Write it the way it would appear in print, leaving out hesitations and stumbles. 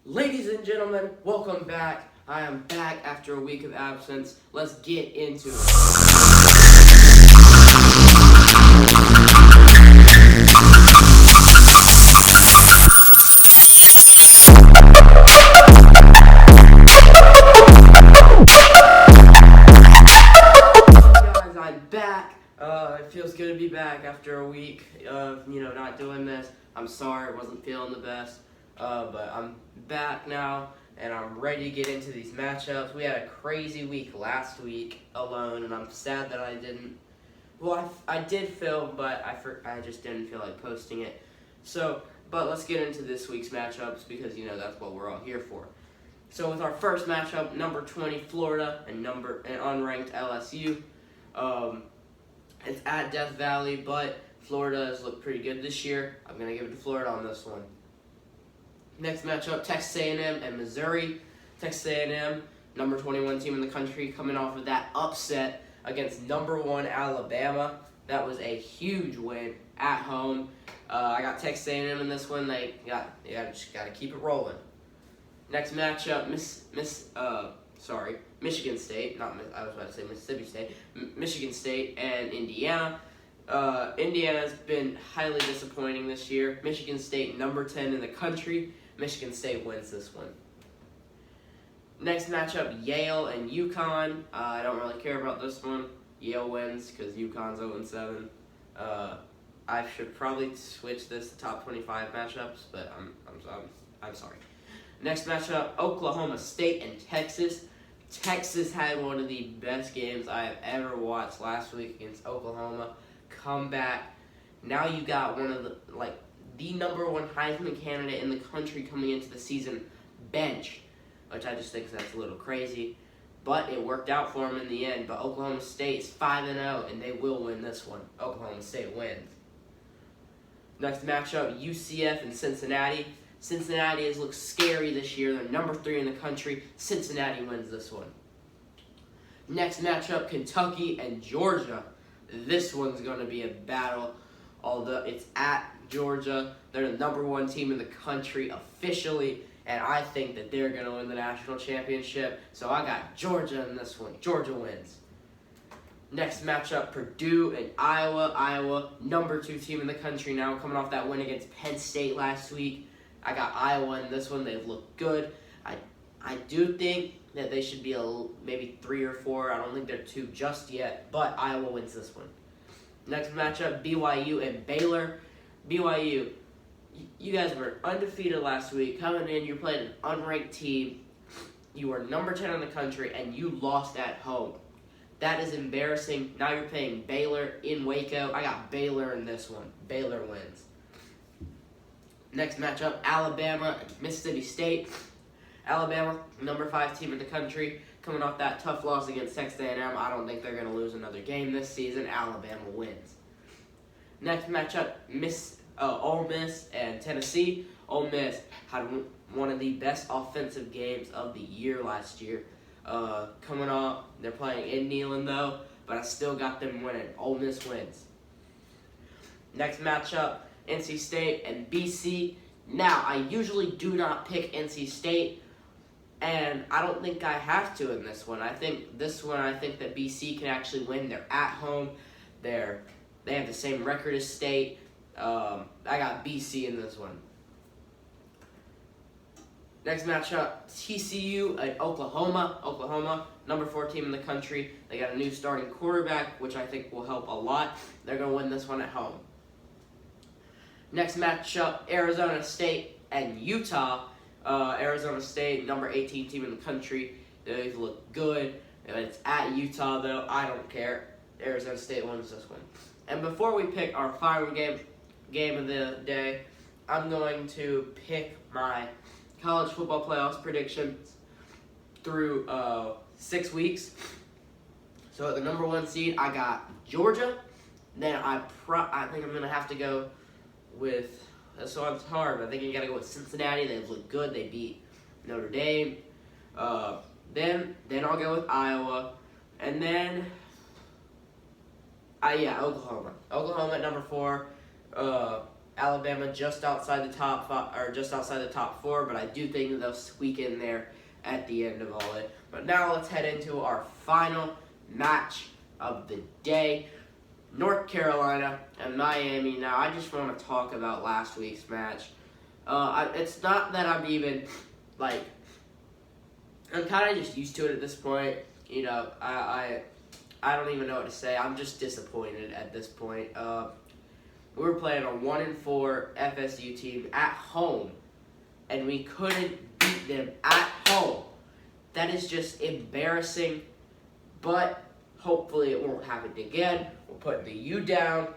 Ladies and gentlemen, welcome back. I am back after a week of absence. Let's get into it. Guys, I'm back. It feels good to be back after a week of not doing this. I'm sorry, I wasn't feeling the best, but I'm back now and I'm ready to get into these matchups. We had a crazy week last week alone, and I'm sad that I didn't. Well, I did film, but I just didn't feel like posting it. But let's get into this week's matchups because that's what we're all here for. So with our first matchup, number 20 Florida and unranked LSU. It's at Death Valley, but Florida has looked pretty good this year. I'm gonna give it to Florida on this one. Next matchup, Texas A&M and Missouri. Texas A&M, number 21 team in the country, coming off of that upset against number 1 Alabama. That was a huge win at home. I got Texas A&M in this one. They just gotta keep it rolling. Next matchup, Michigan State. I was about to say Mississippi State. Michigan State and Indiana. Indiana's been highly disappointing this year. Michigan State, number 10 in the country. Michigan State wins this one. Next matchup, Yale and UConn. I don't really care about this one. Yale wins because UConn's 0-7. I should probably switch this to top 25 matchups, but I'm sorry. Next matchup, Oklahoma State and Texas. Texas had one of the best games I have ever watched last week against Oklahoma. Comeback. Now you got one of the number 1 Heisman candidate in the country coming into the season bench, which I just think that's a little crazy. But it worked out for them in the end. But Oklahoma State's 5-0, and they will win this one. Oklahoma State wins. Next matchup, UCF and Cincinnati. Cincinnati has looked scary this year. They're number 3 in the country. Cincinnati wins this one. Next matchup, Kentucky and Georgia. This one's going to be a battle. Although it's at Georgia. They're the number 1 team in the country officially. And I think that they're going to win the national championship. So I got Georgia in this one. Georgia wins. Next matchup, Purdue and Iowa. Iowa, number 2 team in the country now, coming off that win against Penn State last week. I got Iowa in this one. They've looked good. I do think that they should be maybe 3 or 4. I don't think they're 2 just yet, but Iowa wins this one. Next matchup, BYU and Baylor. BYU, you guys were undefeated last week. Coming in, you're playing an unranked team. You were number 10 in the country, and you lost at home. That is embarrassing. Now you're playing Baylor in Waco. I got Baylor in this one. Baylor wins. Next matchup, Alabama and Mississippi State. Alabama, number 5 team in the country, coming off that tough loss against Texas A&M. I don't think they're going to lose another game this season. Alabama wins. Next matchup, Ole Miss and Tennessee. Ole Miss had one of the best offensive games of the year last year. Coming off, they're playing in Neyland though, but I still got them winning. Ole Miss wins. Next matchup, NC State and BC. Now, I usually do not pick NC State, and I don't think I have to in this one. I think that BC can actually win. They're at home. They have the same record as State. I got BC in this one. Next matchup, TCU and Oklahoma. Oklahoma, number 4 team in the country. They got a new starting quarterback, which I think will help a lot. They're going to win this one at home. Next matchup, Arizona State and Utah. Arizona State, number 18 team in the country. They look good. It's at Utah, though. I don't care. Arizona State wins this one. And before we pick our final game of the day, I'm going to pick my college football playoffs predictions through 6 weeks. So at the number 1 seed, I got Georgia. Then I think I'm going to have to go with, so it's hard, but I think you got to go with Cincinnati. They've looked good. They beat Notre Dame. Then I'll go with Iowa. And then, Oklahoma. Oklahoma at number 4. Alabama just outside the top five, or just outside the top four, but I do think they'll squeak in there at the end of all it. But now let's head into our final match of the day. North Carolina and Miami. Now, I just want to talk about last week's match. It's not that I'm even, like, I'm kind of just used to it at this point. You know, I don't even know what to say. I'm just disappointed at this point. We were playing a 1-4 FSU team at home, and we couldn't beat them at home. That is just embarrassing, but hopefully it won't happen again. We're putting the U down.